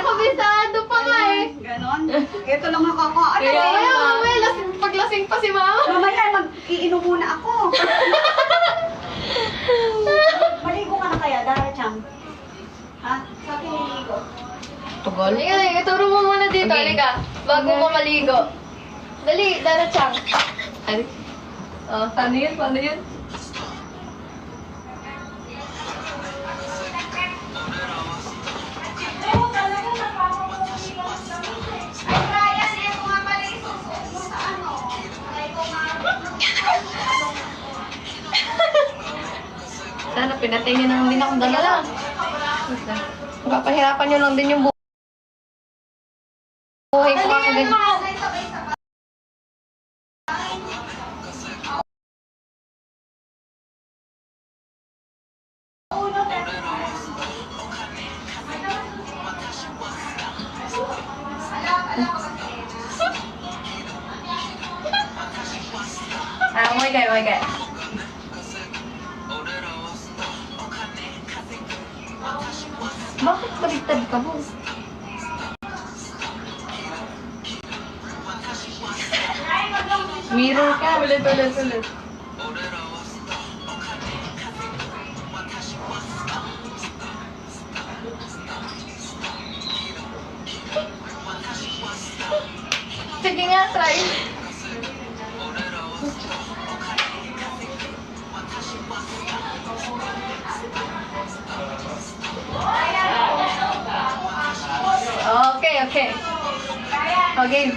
kabisado pa nga eh. Ganon. Ito lang nakakaano. Kaya mamaya, paglasing pa si mama. Mamaya, mag-iinom muna ako. Maligo ka na kaya, Dara Chang? Ha? Sa akin niligo. Tugal. Halika, ituro mo muna dito. Okay. Halika, bago ko maligo. Dali, Dara Chang. Ano? Oh, paano yun? Paano yun? Sana pinatay niyo na lang din akong dala lang. Papahirapan niyo lang din yung buhay ko ako din. May gay. Bakit baliktad ka mo? Mirror ka. Ulit. Sige nga, try. Okay. Okay.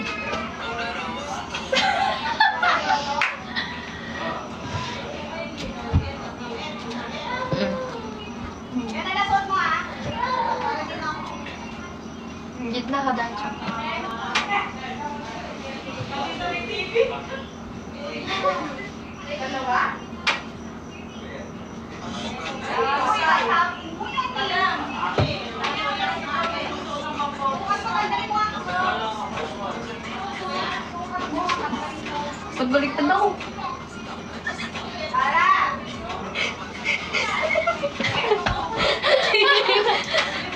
Gitna ka, Dacha. Pagbaliktad ako.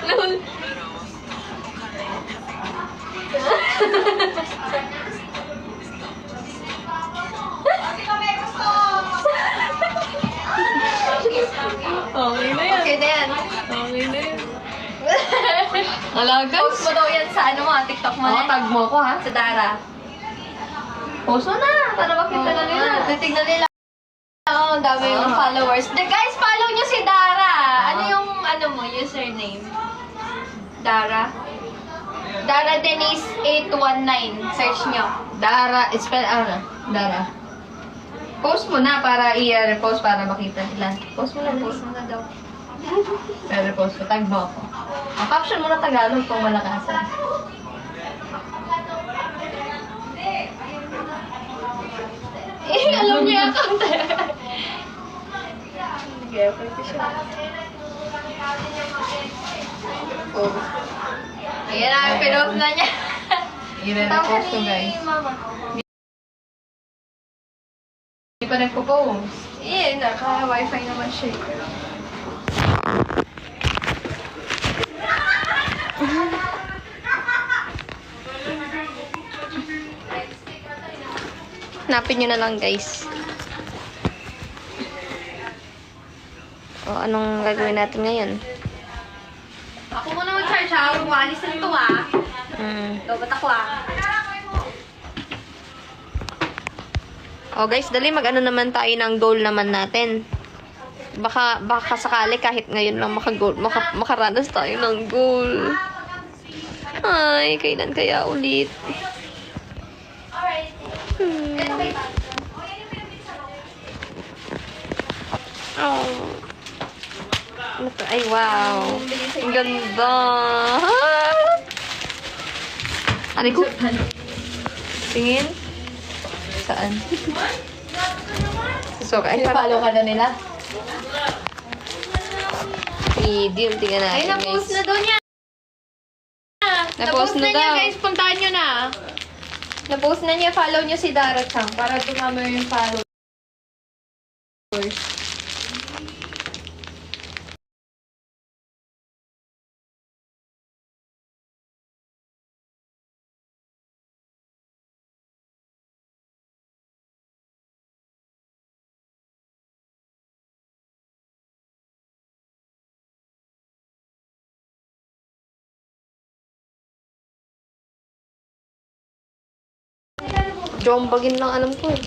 Lol. Okay na yan. Okay na yan. Okay na yan. Wala guys. Post mo daw yan sa ano mo, TikTok mo. Tag mo ko ha. Sa Dara. Post mo na. Para makita na nila. Titignan nila. Oo, dami yung followers. Guys, follow nyo si Dara. Ano yung username? Dara. Dara Denise 819. Search nyo. Dara. Dara. Post mo na para i-repost para makita nila. Post mo na. Post mo na daw. I-repost ko. Tag mo ako. Ang caption mo na Tagalog kung malakasan. Alam niya yung account. Sige, pwede siya. Ayan na, pinost na niya. I-repost ko guys. Mama. Hindi pa nagpo-post. Eh, naka-wifi naman siya. Hanapin nyo na lang guys. O, anong gagawin natin ngayon? Ako muna mag-charge ha. Umalis na ito ha. Dapat ako ha. O guys, dali mag-ano naman tayo ng goal naman natin. Baka sakali kahit ngayon lang makaranas tayo ng goal. Ay, kailan kaya ulit? Oh. Ano to? Ay, wow. Ang ganda. Ano ko? Tingin? Saan? So, ay, Follow ka na nila. Medium, tingnan natin. Ay, na-post na daw niya. Na-post na niya, daw. guys. Puntahan nyo na. Na-post na niya. Follow nyo si Dara Chang para dumami yung followers. Jombagin lang alam ko eh.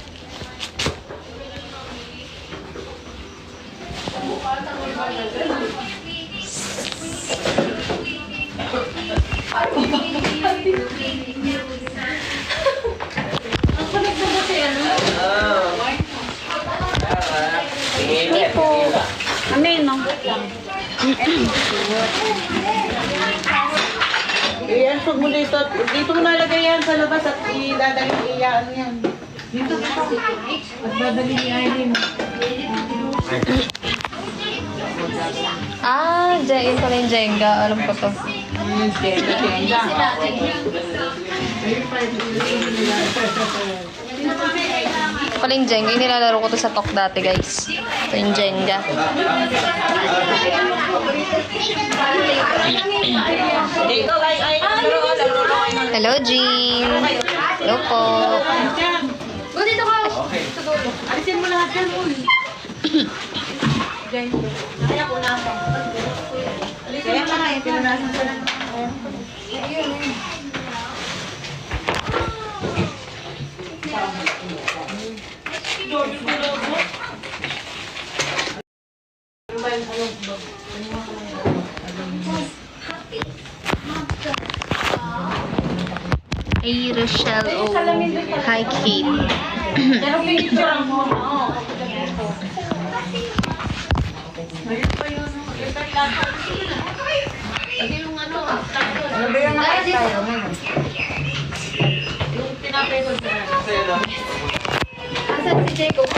Hindi po. Ano yun, no? Iyan, pag mo dito. Dito mo nalagay yan sa labas at idadaling iyaan yan. Dito dito. At dadaling iyaan. Ah, yun pala yung Jenga. Alam ko to. Pala yung Jenga. Yung nilalaro ko to sa Tok dati, guys. Ito yung Jenga. Dito, ay. Hello, Jean. Hello po. Dito ka! Alisin mo lahat yan, uy. Kaya punasan. Kaya ka na, pinunasan ko lang. Hey, Rochelle. Oh. Hi, Kate. Pero picture mo, no? Ano ba yung tayo? Yung tinapay ko sa Asan si Jacob?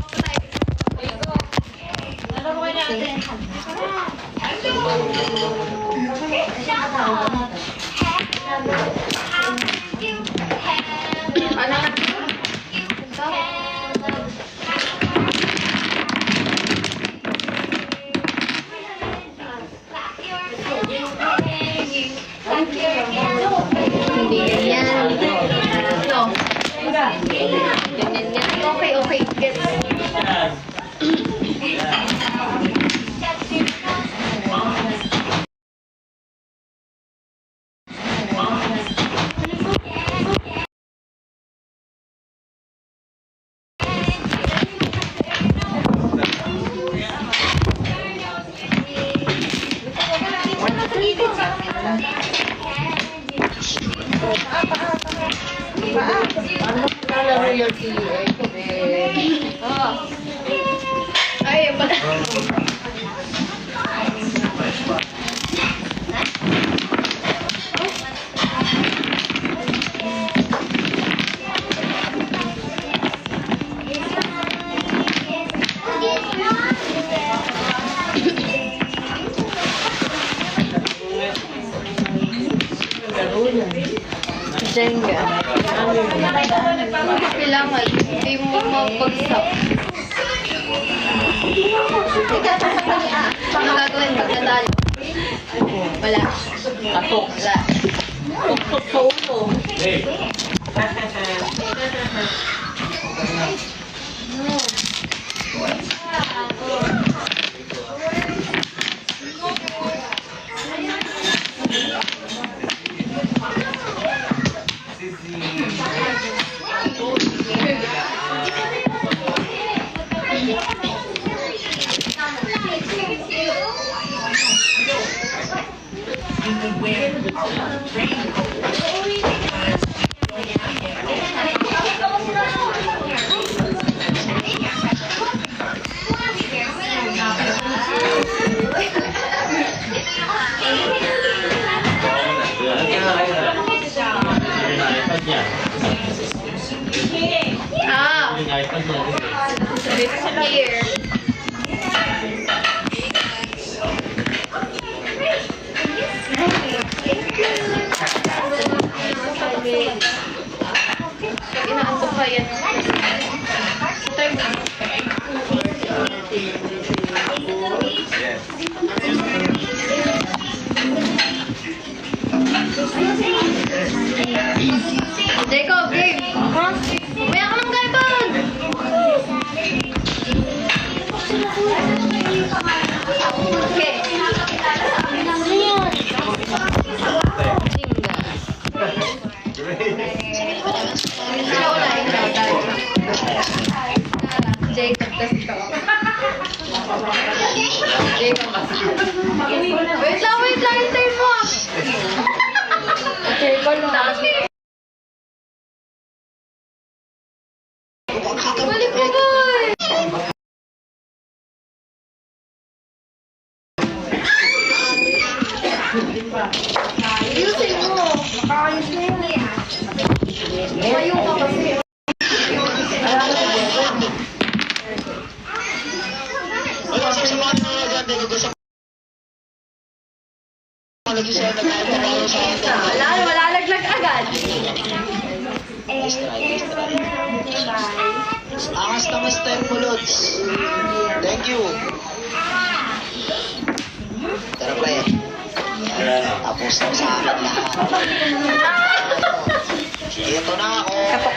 ano ko kayo natin? Hindi yan. No. Ganyan yan. Okay, okay. Get. Ano nalaro yung PA? Ay, pala. Jenga. Kailangan, hindi mo mapagsak. Ano gagawin pag natalo? Wala. Tatok. Wala. Tuktok sa ulo. Ah! Here. Inaantok pa yan. Jacob, game! Maya ka ng garban! Okay. Jenga. Ikaw na, ikaw. Wait lang, hintay mo. Okay, ko lang. Balik mo, boy. Ayusin mo. Ayos na yun. Ayaw ka kasi. Wala laglag agad. Angas na Mr. Mulods. Thank you. Tara pre. Tapos na sa akin lahat. Ito na ako.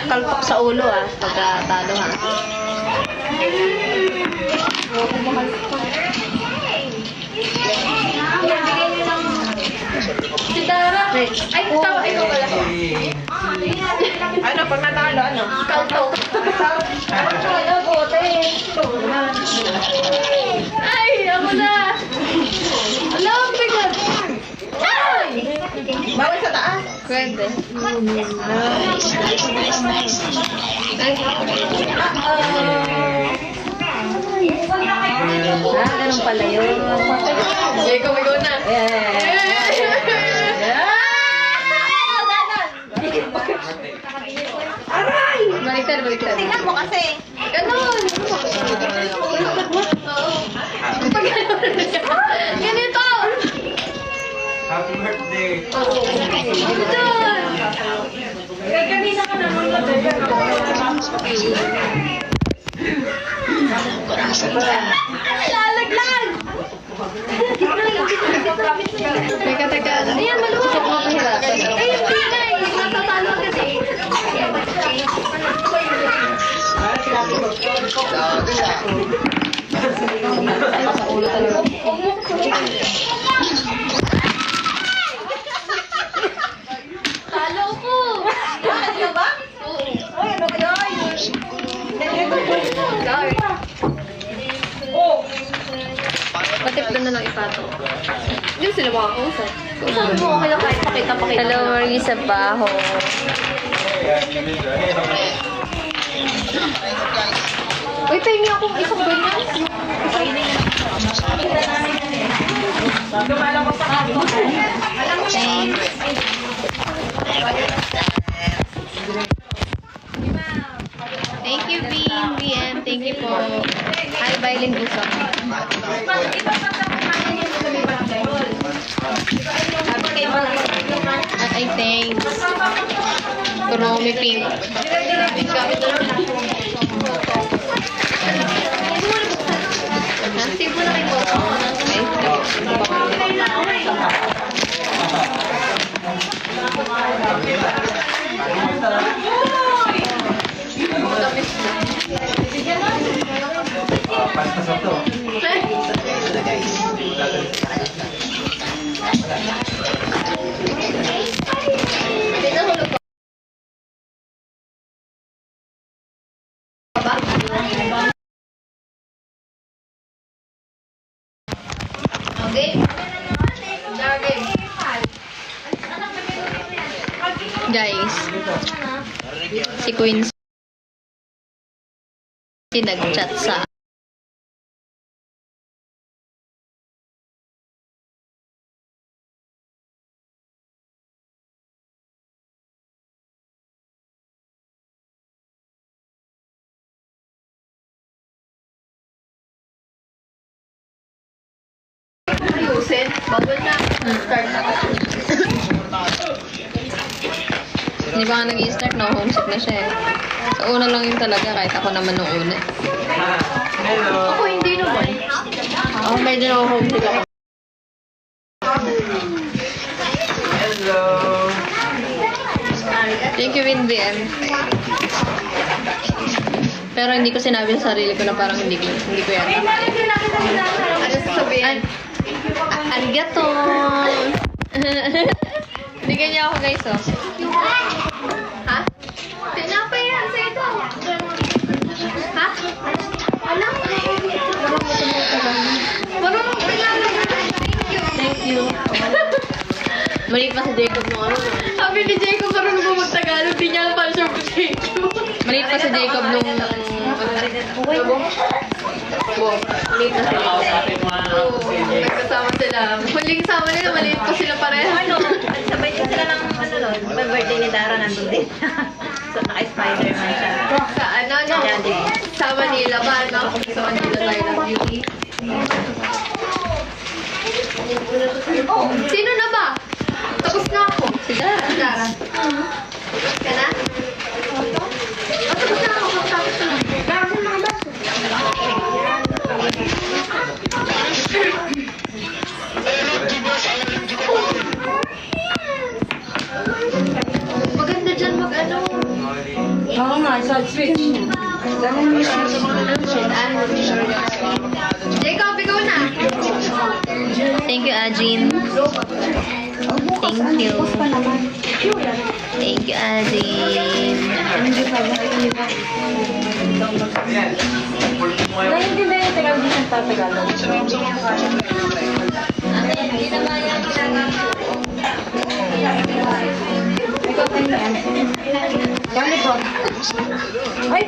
Kalpok sa ulo pagkatalo ha. Si Dara. Ay, tawa. Ikaw pala. Ano, pag natalo, ano? Kalto. Ano, bote. Ay, ako na. Alam, bigat. Ay! Bawal sa taas. Pwede. Ganun pala yun. Ikaw na. Baliktad. Tingnan mo kasi. Ganon. Ganito. Happy birthday. Ganon. Kanina ka naman Lalaglag. Teka. Ayan, maluwag. Ay, hindi na eh. Natatalo kasi. Talo ko. Ano ba? Oo. Ay, ano ba yun? Sorry. Patip doon na lang ipato. Hindi sila makakausap. Kausap mo, okay lang kahit pakita. Hello, Marisa Baho. Uy, pahingi akong isang ganyan. Thank you, BM. Thank you po. Hi, Bailin Busok. Ay, thanks. Kuromi Pink. Save mo na kay Coco. Pinahulog ko. Okay. Guys, si Queen nag-chat sa Ayusin. Bawal na. Start na. Hindi pa nga nag-i-start, no? Homesick na siya eh. Sa una lang yun talaga, kahit ako naman nung una. Ako hindi naman. Ako medyo na-homesick ako. Thank you, WinBM. Pero hindi ko sinabi sa sarili ko na parang hindi ko yata. Ano sasabihin? Arigato! Bigyan niya ako guys, oh. Ha? Tinapay yan sa ito. Ha? Alam you. Maliit pa si Jacob nung ano. Sabi ni Jacob, parang mo mag-Tagalog, di niya pa siya si Jacob. Maliit pa si Jacob nung... Wow, maliit na sila. Oo, nagkasama sila. Huling sama nila, maliit pa sila pareha. Ano, sabay din sila ng ano nun, may birthday ni Dara nandun din. So, naka-Spider-Man siya. Sa ano, no? Sa Manila ba, no? Sa Manila tayo ng beauty. Sino na ba? Tapos na ako. Si Dara. Si Dara. Tapos ka na? Tapos na ako. Tapos na. Maganda dyan mag-ano. Oo nga, side switch. Jacob, ikaw na. Thank you, Ajin. Thank you. Thank you, Ajin. Naiintindihan yung Tagalog ng Tagalog. Ikaw tayo yan. Gamit ko. Ay!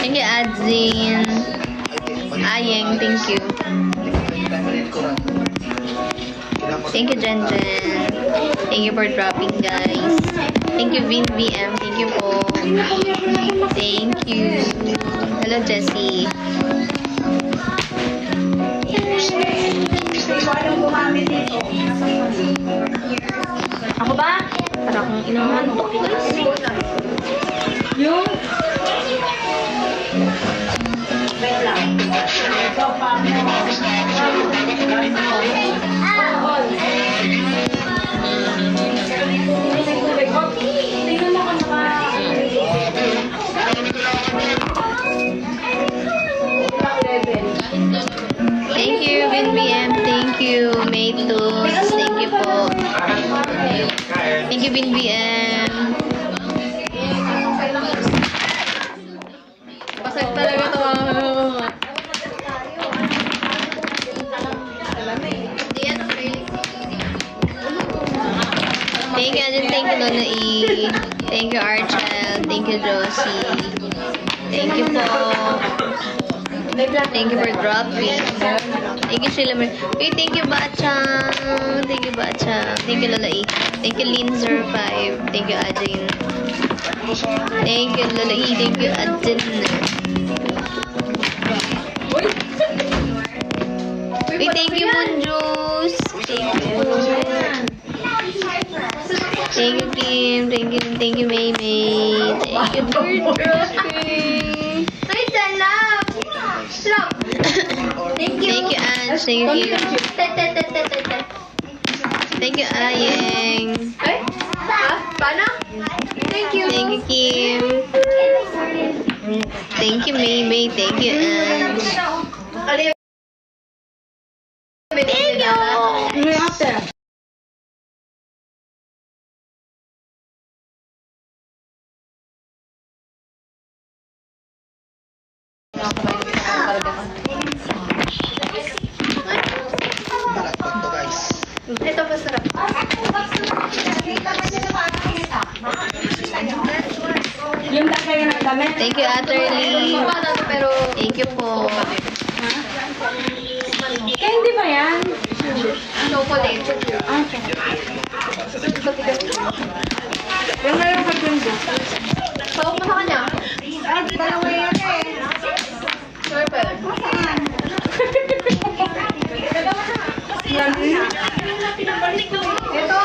Thank you, Ajin. Ayeng, thank you. Thank you, Jen Jen. Thank you for dropping, guys. Thank you, Vin VM. Thank you po. Thank you. Hello, Jessie. Ako ba? Para akong inamantok, guys. Yung... Wait lang. So, tingnan mo kung Thank you, Vin VM. Thank you, Maytos. Thank you po. Thank you, Vin VM. Pasag talaga to. Thank you, Ajin. Thank you, Nono E. Thank you, Archel. Thank you, Josie. Thank you po. Thank you for dropping. Thank you, Sheila Mar. Uy, thank you, Bachang. Thank you, Bachang. Thank you, Lola E. Thank you, Linzer5. Thank you, Ajin. Thank you, Lola E. Thank you, Ajin. Uy, thank you, Monjus. Thank you. Thank you, Kim. Thank you, May May. Thank you, for dropping. Ay, salam! Salam! Thank you. Thank you, Ange. Thank you, Kim. Thank you, Ayeng. Ay? Ha? Paano? Thank you. Thank you, Kim. Thank you, May May. Thank you, Ange. Ano yung... Thank you! May after. Malakot to, guys. Ito masarap. Yung tagay ng damit. Thank you, Atterly. Paano to, pero... Thank you po. Candy ba yan? Chocolate. Yung ngayon sa candy. Sawag mo sa kanya. Dalawa yan eh. Purple. Ito.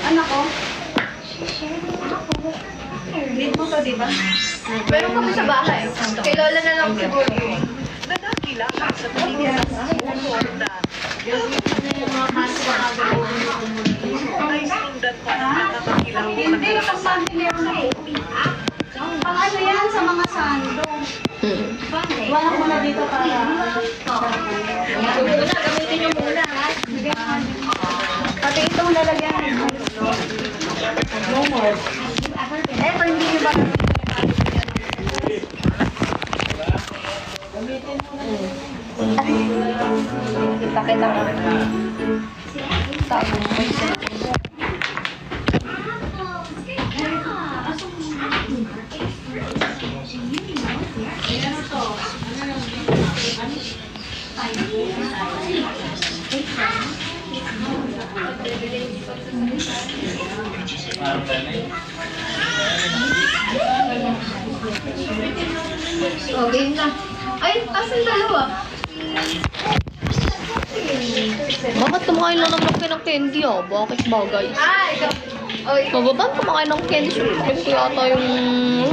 Anak ko. Need mo to, di ba? Meron kami sa bahay. Kay Lola na lang siguro. Hindi, pang-family ako na eh. Pang ano yan sa mga sando. Wala ko na dito para. Ito na, gamitin nyo muna. Pati itong lalagyan. No more. Eto, hindi nyo ba? Kita-kita ko. Tapos mo yung Oh, game na. Ay, asan dalawa? Bakit kumakain lang naman kayo ng candy ah? Bakit ba guys? Ah, ikaw. Oy, Mabataan kumakain ng candy. Siyempre ko yata yung...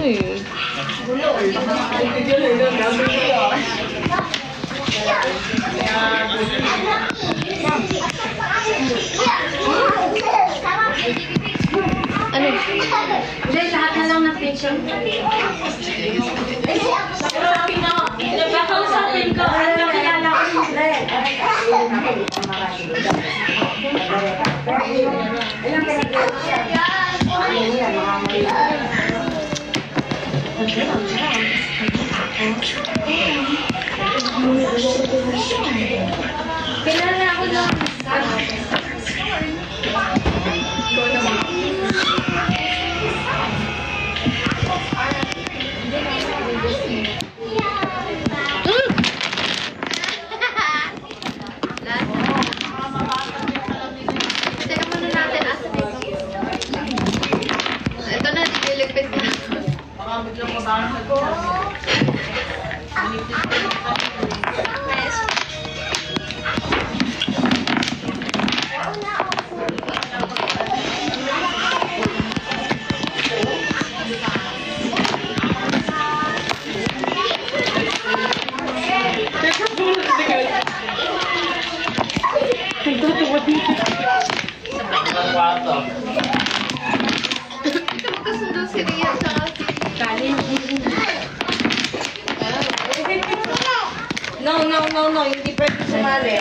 Ay. Ano? hindi, lahat na lang ng picture. Kakausapin ko. Ano kilala ko Kilala ako ng... Teka muna natin, asa dito. Ito na, nililigpit na. Magkasundo si Ria sa Kalin. No, hindi pwede sumali.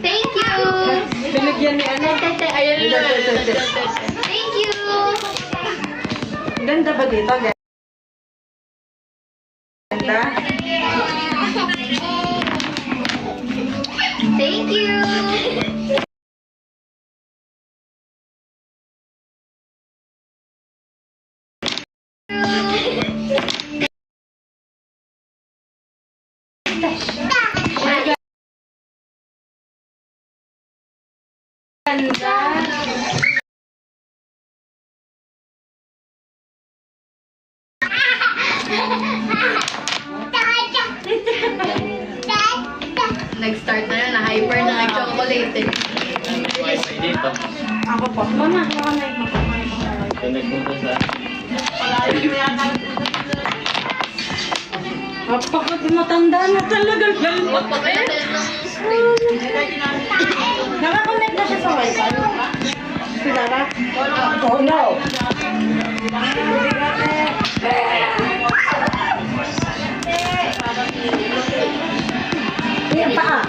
Thank you! Binigyan ni ano? Ayun na. Thank you! Ganda ba dito? Ganda? Thank you! Nag-start na yun, na-hyper na nag-chocolate eh. Ako po. Mama, Apakot matanda na talaga. Nakakonect na siya sa wifi. Pilara? Oh no. Yan pa.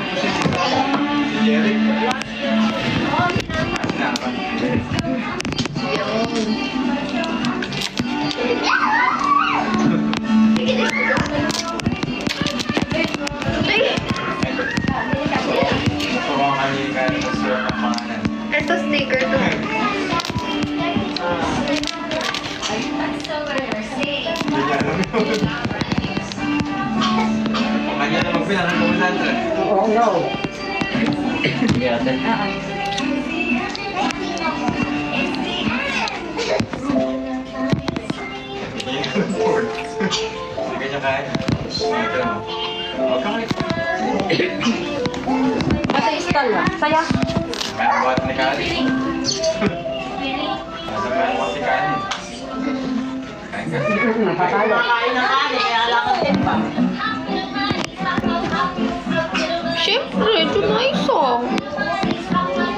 Ito sticker to. Kanya na magbilang ng komandante. Oh no. Sige niya kaya. Huwag ka mali. Pati stall lang. Saya. Kaya buhat ni Kali. Nasa kaya buhat si Kali. Kain ka. Nakakala. Kain na kani, kaya alam ko timba. Siyempre, ito na isa.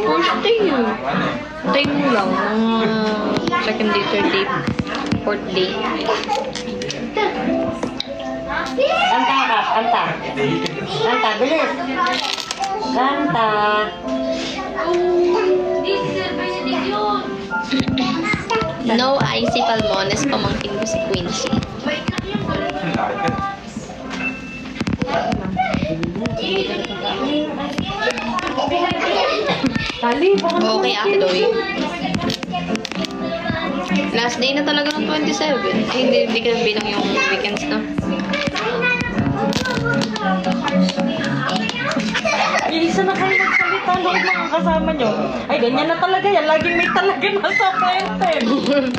First day yun. Ano eh? Time mo lang. Second day, third day. 4th day. Kanta ka, kanta. Kanta, bilis. Kanta. No icy palmones, pamangkin ko si Quincy. Okay, Akdoy. Last day na talaga ng 27. Hindi ka bilang yung weekends na. Isa na kayo magsalita ng mga kasama nyo. Ay, ganyan na talaga yan. Laging may talaga na sa kwente. Ewan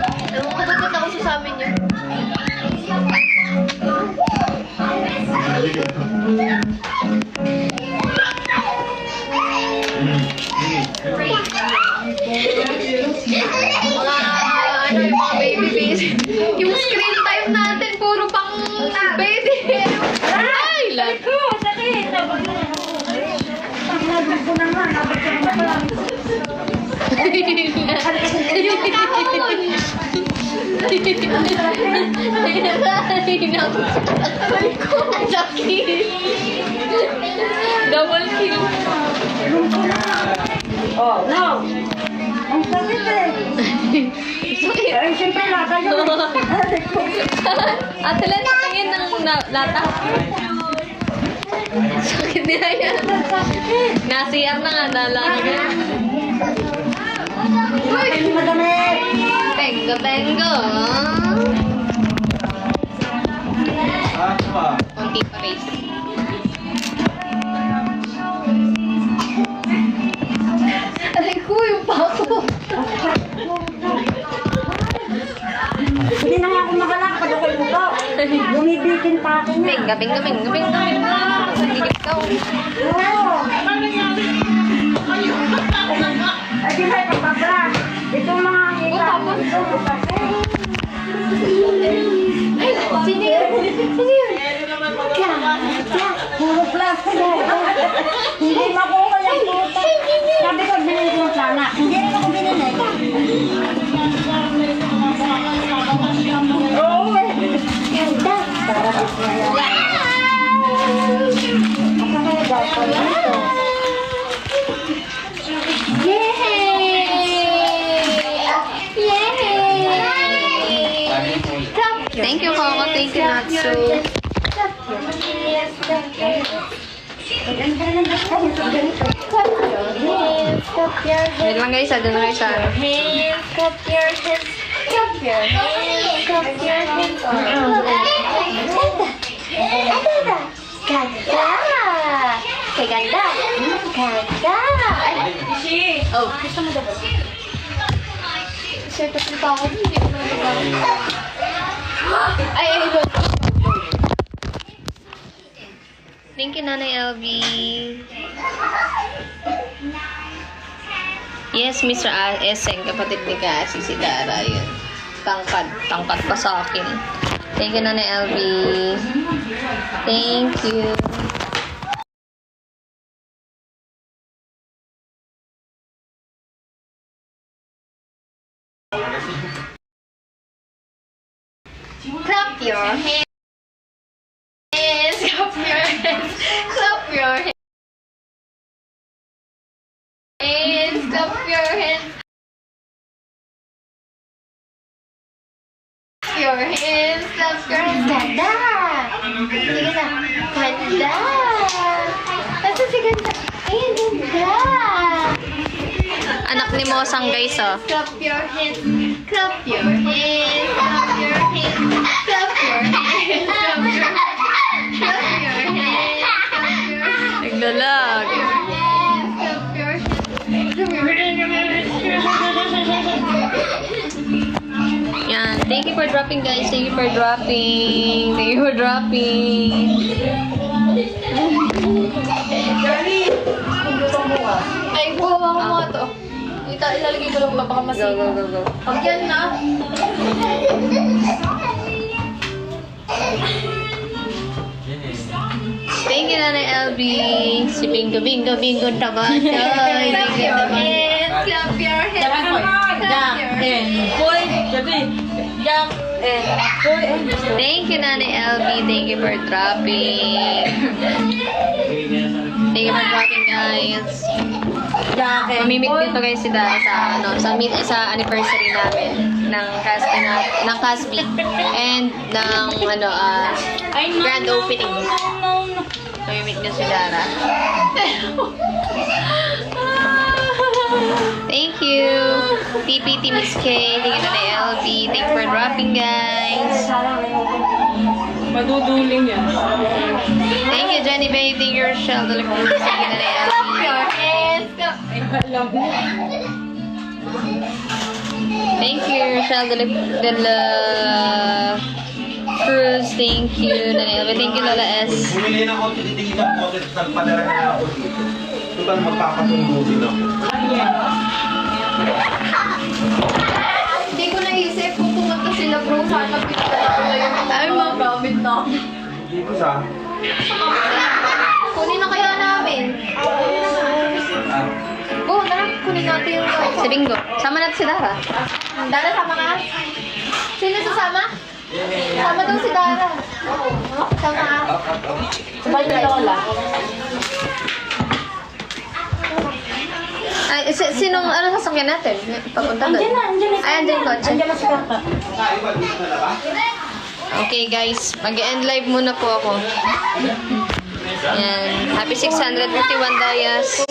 ko ba't ako sasamin niyo. Mga baby face. Yung screen time natin, puro pang baby. Ay, lag. Yung kahon. Lucky. Double kill. Oh, no. Ang sakit eh. Ay, siyempre lata yun. Ate Len, tingin ng lata. Sakit niya yan. Nasiyar na nga, nalalagay. Uy, madami. Bengo, bengo. Konti pa race. Aray ko, yung pako. Hindi na nga ako makalakad. Okay mo ba? Bumibitin pa ako niya. Benga, benga, benga, benga, benga. Higit ka. Oo. Ay, di ba ipapabra? Ito mga kita. tapos? Ito, masakit. Ay, sino yun? Sino yun? Puro plastic. Hindi makuha yung puta. Sabi ko, binili ko sana. Hindi rin ako binili. Oo eh. Ganda. Para dismaya. Asa kaya dapat ito? Thank you, Coco. Thank you, Natsu. Wait lang guys, adun na guys. Hands, cup your hands, cup your hands, cup your hands. Ganda! Kay ganda! Ganda! Oh, gusto mo daw ba? Sir, tapos pa ako. Hindi ko na nagawa. Ay, look. Thank you, Nanay LB. Yes, Mr. Eseng, kapatid ni Cassie, si Dara, yun. Tangkad pa sa akin. Thank you, Nanay LB. Thank you. Clap your hands. Clap your hands. Clap your hands. Clap your hands. Your hands. Clap your hands. Ganda! Sige na. Ganda! Asa si ganda? Ayan, ganda! Anak ni Mosang guys, oh. Clap your hands. Clap your hands. Clap your hands. Clap your hands. Clap your hands. Clap your hands. Naglalag. Clap your Yan. Thank you for dropping, guys. Thank you for dropping. Thank you for dropping. Ay, buhawa ko mga to. Ilalagay ko lang baka masino. Go. Pag yan na. Thank you, Nanay LB. Si Bingo Tabatay. Clap your hands. Clap your hands. Boy, sabi, Jack, Thank you, Nanay LB. Thank you for dropping. Thank you for dropping, guys. Jacket. Mamimit dito guys si Dara sa anniversary namin ng Casby and ng grand opening. Mamimit niyo si Dara. Thank you. PPT Miss K. Thank you, Nanay LB. Thank you for dropping, guys. Maduduling yan. Thank you, Jenny Babe. Thank you, Rochelle de la Cruz. Thank you, Nanay LB. Alam mo. Thank you, Rochelle de la Cruz. Thank you, Nanay LB. Thank you, Lola S. Bumili na ako, titigil ng bote, nagpadala na ako dito. Total, magpapasundo din ako. Hindi ko naisip kung pumunta sila bro. Sana pinagdala ko na yung mga gamit na. Dito sa... Kunin na kaya namin. Go, tara. Kunin natin yung Si Bingo. Sama natin si Dara. Dara, sama ka? Sino sasama? Sama daw si Dara. Sama ka? Sabay na Lola. Ay, sinong sasakyan natin? Papunta doon. Andiyan na. Ay, andyan yung kotse. Andiyan na si Kaka. Okay guys, mag-end live muna po ako. Yan. Happy 651 Dayas.